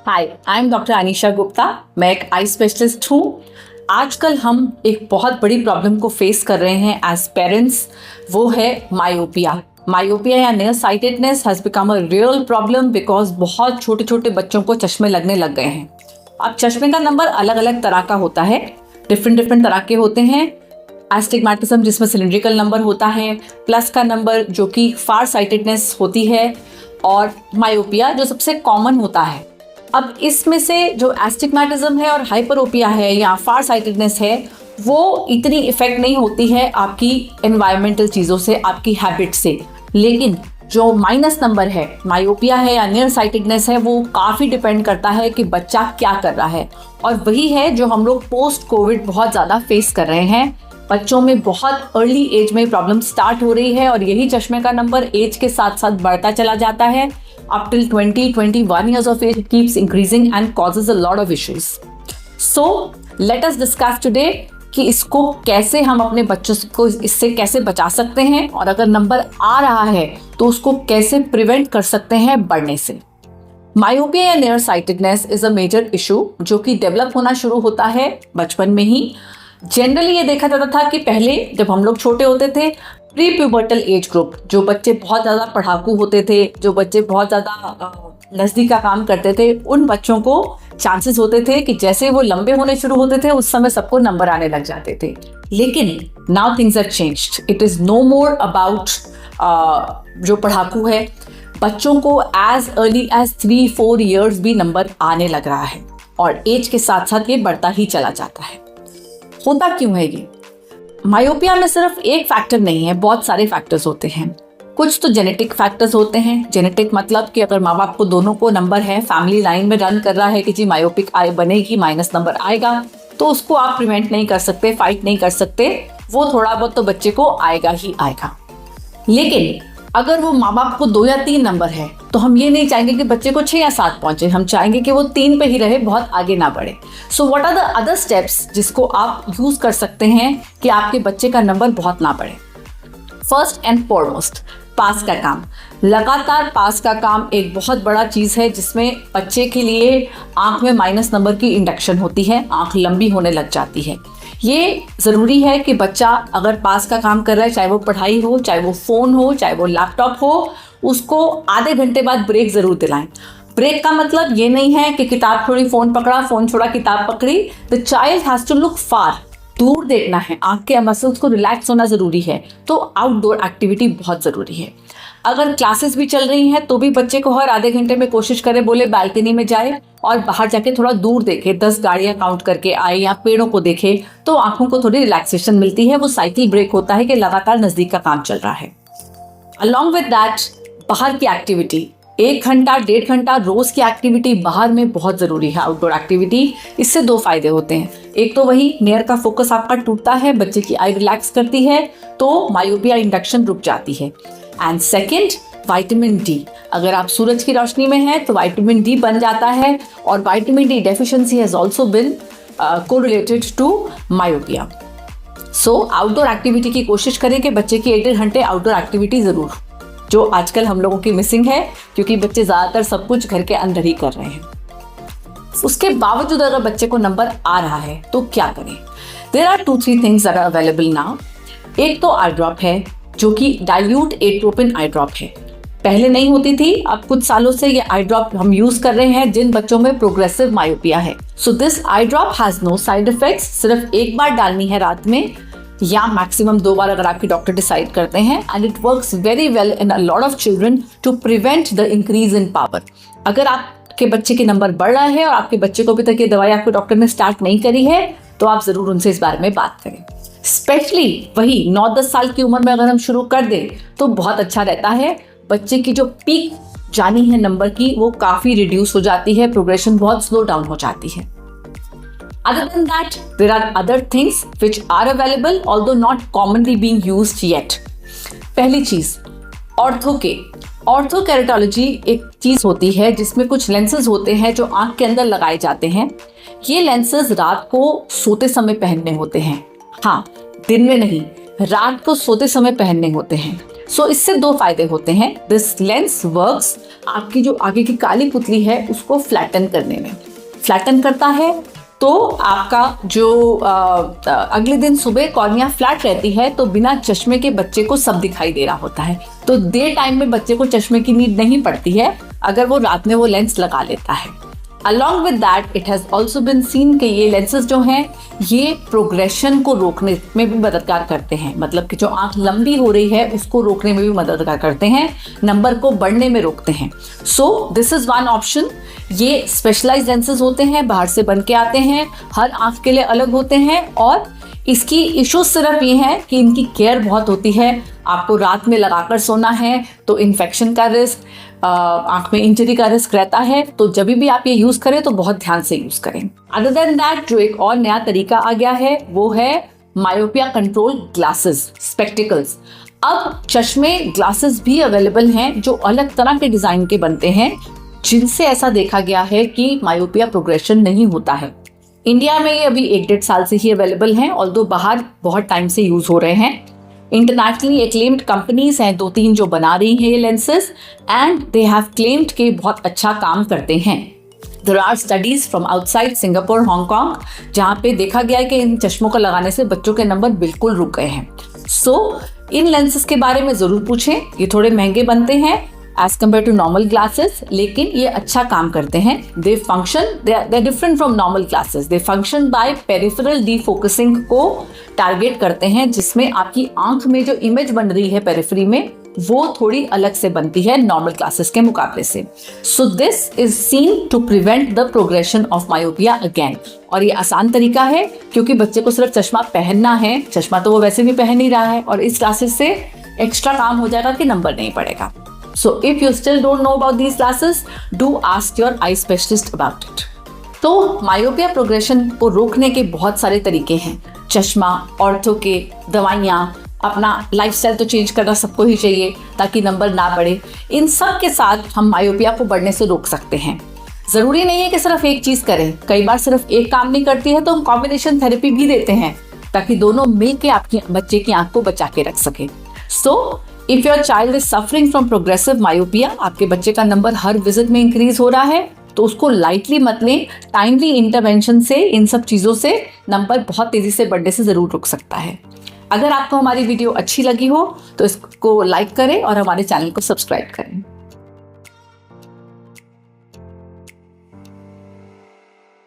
Hi, I am doctor Anisha Gupta. मैं एक eye specialist हूँ। आजकल हम एक बहुत बड़ी प्रॉब्लम को फेस कर रहे हैं एज पेरेंट्स, वो है मायोपिया। मायोपिया या near sightedness has become a real problem because बहुत छोटे छोटे बच्चों को चश्मे लगने लग गए हैं। अब चश्मे का नंबर अलग अलग तरह का होता है, डिफरेंट तरह के होते हैं। एस्टिग्मेटिज्म जिसमें सिलिंड्रिकल नंबर होता है, प्लस का नंबर जो कि फार साइटेडनेस होती है, और मायोपिया जो सबसे कॉमन होता है। अब इसमें से जो एस्टिग्मेटिज्म है और हाइपरोपिया है या फार साइटेडनेस है, वो इतनी इफेक्ट नहीं होती है आपकी एनवायरमेंटल चीज़ों से, आपकी हैबिट से। लेकिन जो माइनस नंबर है, मायोपिया है या नियर साइटेडनेस है, वो काफ़ी डिपेंड करता है कि बच्चा क्या कर रहा है। और वही है जो हम लोग पोस्ट कोविड बहुत ज़्यादा फेस कर रहे हैं। बच्चों में बहुत अर्ली एज में प्रॉब्लम स्टार्ट हो रही है और यही चश्मे का नंबर एज के साथ साथ बढ़ता चला जाता है। Up till 20-21 years of age, it keeps increasing and causes a lot of issues. So, let us discuss today कि इसको कैसे हम अपने बच्चों को इससे कैसे बचा सकते हैं, और अगर नंबर आ रहा है तो उसको कैसे प्रिवेंट कर सकते हैं बढ़ने से। मायोपिया या near sightedness is a major issue जो कि डेवलप होना शुरू होता है बचपन में ही। जनरली ये देखा जाता था कि पहले जब हम लोग छोटे होते थे, प्री प्यूबर्टल एज ग्रुप, जो बच्चे बहुत ज़्यादा पढ़ाकू होते थे, जो बच्चे बहुत ज़्यादा नज़दीक का काम करते थे, उन बच्चों को चांसेस होते थे कि जैसे वो लंबे होने शुरू होते थे उस समय सबको नंबर आने लग जाते थे। लेकिन now things have changed. It is no more about जो पढ़ाकू है, बच्चों को एज अर्ली एज 3-4 ईयर्स भी नंबर आने लग रहा है और एज के साथ साथ ये बढ़ता ही चला जाता है। होता क्यों है ये? मायोपिया में सिर्फ एक फैक्टर नहीं है, बहुत सारे फैक्टर्स होते हैं। कुछ तो जेनेटिक फैक्टर्स होते हैं। जेनेटिक मतलब कि अगर माँ बाप को दोनों को नंबर है, फैमिली लाइन में रन कर रहा है कि जी मायोपिक आई बनेगी, माइनस नंबर आएगा, तो उसको आप प्रिवेंट नहीं कर सकते, फाइट नहीं कर सकते, वो थोड़ा बहुत तो बच्चे को आएगा ही आएगा। लेकिन अगर वो माँ बाप को 2 या 3 नंबर है तो हम ये नहीं चाहेंगे कि बच्चे को 6 या 7 पहुंचे, हम चाहेंगे कि वो 3 पे ही रहे, बहुत आगे ना बढ़े। So what are the other steps जिसको आप यूज कर सकते हैं कि आपके बच्चे का नंबर बहुत ना बढ़े? फर्स्ट एंड फॉरमोस्ट, पास का काम। लगातार पास का काम एक बहुत बड़ा चीज़ है जिसमें बच्चे के लिए आंख में माइनस नंबर की इंडक्शन होती है, आंख लंबी होने लग जाती है। ये ज़रूरी है कि बच्चा अगर पास का काम कर रहा है, चाहे वो पढ़ाई हो, चाहे वो फ़ोन हो, चाहे वो लैपटॉप हो, उसको आधे घंटे बाद ब्रेक ज़रूर दिलाएं। ब्रेक का मतलब ये नहीं है कि किताब छोड़ी फ़ोन पकड़ा, फ़ोन छोड़ा किताब पकड़ी। The child has to look far, दूर देखना है, आंख के मसल्स को रिलैक्स होना ज़रूरी है। तो आउटडोर एक्टिविटी बहुत ज़रूरी है। अगर क्लासेस भी चल रही हैं तो भी बच्चे को हर आधे घंटे में कोशिश करें, बोले बालकनी में जाए और बाहर जाके थोड़ा दूर देखे, 10 गाड़ियां काउंट करके आए या पेड़ों को देखे, तो आंखों को थोड़ी रिलैक्सेशन मिलती है। वो साइकिल ब्रेक होता है कि लगातार नज़दीक का काम चल रहा है। अलॉन्ग विद दैट, बाहर की एक्टिविटी 1 घंटा 1.5 घंटा रोज़ की एक्टिविटी बाहर में बहुत ज़रूरी है, आउटडोर एक्टिविटी। इससे 2 फायदे होते हैं। एक तो वही नियर का फोकस आपका टूटता है, बच्चे की आई रिलैक्स करती है, तो मायोपिया इंडक्शन रुक जाती है। And second, vitamin D. अगर आप सूरज की रोशनी में हैं तो विटामिन डी बन जाता है, और vitamin D deficiency has also been correlated to myopia. So outdoor activity की कोशिश करें कि बच्चे की 1.5 घंटे आउटडोर एक्टिविटी ज़रूर, जो आजकल हम लोगों की मिसिंग है, क्योंकि बच्चे ज़्यादातर सब कुछ घर के अंदर ही कर रहे हैं। उसके बावजूद अगर बच्चे को नंबर आ रहा है तो क्या करें? There are 2-3 things that are available now. एक तो आई ड्रॉप है, जो कि डाइल्यूट एट्रोपिन आई ड्रॉप है। पहले नहीं होती थी, अब कुछ सालों से ये आई ड्रॉप हम यूज कर रहे हैं जिन बच्चों में प्रोग्रेसिव मायोपिया है। So this eye drop has no side effects. सिर्फ एक बार डालनी है रात में, या मैक्सिमम 2 बार अगर आपके डॉक्टर डिसाइड करते हैं, and it works very well in a lot of children to prevent the increase in power. अगर आपके बच्चे के नंबर बढ़ रहा है और आपके बच्चे को अभी तक ये दवाई आपके डॉक्टर ने स्टार्ट नहीं करी है, तो आप जरूर उनसे इस बारे में बात करें। स्पेशली वही 9-10 साल की उम्र में अगर हम शुरू कर दें तो बहुत अच्छा रहता है। बच्चे की जो पीक जानी है नंबर की, वो काफ़ी रिड्यूस हो जाती है, प्रोग्रेशन बहुत स्लो डाउन हो जाती है। Other than that, there are other things which are available, although not commonly being used yet. पहली चीज़, ऑर्थोकेरेटोलॉजी एक चीज़ होती है जिसमें कुछ लेंसेज होते हैं जो आँख के अंदर लगाए जाते हैं। ये लेंसेज रात को सोते समय पहनने होते हैं। हाँ, दिन में नहीं, रात को सोते समय पहनने होते हैं। सो इससे दो फायदे होते हैं। दिस लेंस वर्क्स आपकी जो आगे की काली पुतली है उसको फ्लैटन करने में, फ्लैटन करता है तो आपका जो अगले दिन सुबह कॉर्निया फ्लैट रहती है तो बिना चश्मे के बच्चे को सब दिखाई दे रहा होता है। तो डे टाइम में बच्चे को चश्मे की नीड नहीं पड़ती है अगर वो रात में वो लेंस लगा लेता है। Along with that it has also been seen कि ये लेंसेज जो हैं ये प्रोग्रेशन को रोकने में भी मददगार करते हैं, मतलब कि जो आंख लंबी हो रही है उसको रोकने में भी मददगार करते हैं, नंबर को बढ़ने में रोकते हैं। So this is one option. ये स्पेशलाइज्ड लेंसेज होते हैं, बाहर से बन के आते हैं, हर आंख के लिए अलग होते हैं और इसकी इशू सिर्फ ये है कि इनकी केयर बहुत होती है। आपको रात में लगाकर सोना है तो इन्फेक्शन का रिस्क, आंख में इंजरी का रिस्क रहता है, तो जब भी आप ये यूज़ करें तो बहुत ध्यान से यूज़ करें। अदर देन दैट जो एक और नया तरीका आ गया है वो है मायोपिया कंट्रोल ग्लासेस, स्पेक्टिकल्स। अब चश्मे ग्लासेस भी अवेलेबल हैं जो अलग तरह के डिज़ाइन के बनते हैं जिनसे ऐसा देखा गया है कि मायोपिया प्रोग्रेशन नहीं होता है। इंडिया में ये अभी 1-1.5 साल से ही अवेलेबल हैं, ऑल्दो बाहर बहुत टाइम से यूज़ हो रहे हैं। इंटरनेशनली एक्लेम्ड कंपनीज हैं 2-3 जो बना रही हैं ये lenses and they have claimed कि बहुत अच्छा काम करते हैं। There are studies from outside Singapore, Hong, जहाँ पे देखा गया है कि इन चश्मों को लगाने से बच्चों के नंबर बिल्कुल रुक गए हैं। सो इन लेंसेज के बारे में ज़रूर पूछें, ये थोड़े महंगे बनते हैं as compare to normal glasses, लेकिन ये अच्छा काम करते हैं। They function, they are different from normal glasses. They function by peripheral defocusing को टारगेट करते हैं, जिसमें आपकी आंख में जो इमेज बन रही है पेरिफेरी में वो थोड़ी अलग से बनती है नॉर्मल ग्लासेस के मुकाबले से। So this is seen to prevent the progression of myopia again. और ये आसान तरीका है क्योंकि बच्चे को सिर्फ चश्मा पहनना है, चश्मा तो वो वैसे भी पहन ही रहा है, और इस ग्लासेस से एक्स्ट्रा काम हो जाएगा कि नंबर नहीं पड़ेगा। So if you still don't know about these glasses, do ask your eye specialist about it. तो मायोपिया प्रोग्रेशन को रोकने के बहुत सारे तरीके हैं। चश्मा, ऑर्थो के, दवाइयाँ, अपना लाइफस्टाइल तो चेंज करना सबको ही चाहिए ताकि नंबर ना बढ़े। इन सब के साथ हम मायोपिया को बढ़ने से रोक सकते हैं। ज़रूरी नहीं है कि सिर्फ एक चीज़ करें, कई बार सिर्फ एक काम नहीं करती है तो हम कॉम्बिनेशन थेरेपी भी देते हैं ताकि दोनों मिल के आपकी बच्चे की आंख को बचा के रख सके। So if your child is suffering from progressive myopia, आपके बच्चे का नंबर हर विजिट में इंक्रीज हो रहा है, तो उसको लाइटली मत लें। टाइमली इंटरवेंशन से, इन सब चीज़ों से नंबर बहुत तेज़ी से बढ़ने से ज़रूर रुक सकता है। अगर आपको हमारी वीडियो अच्छी लगी हो तो इसको लाइक करें और हमारे चैनल को सब्सक्राइब करें।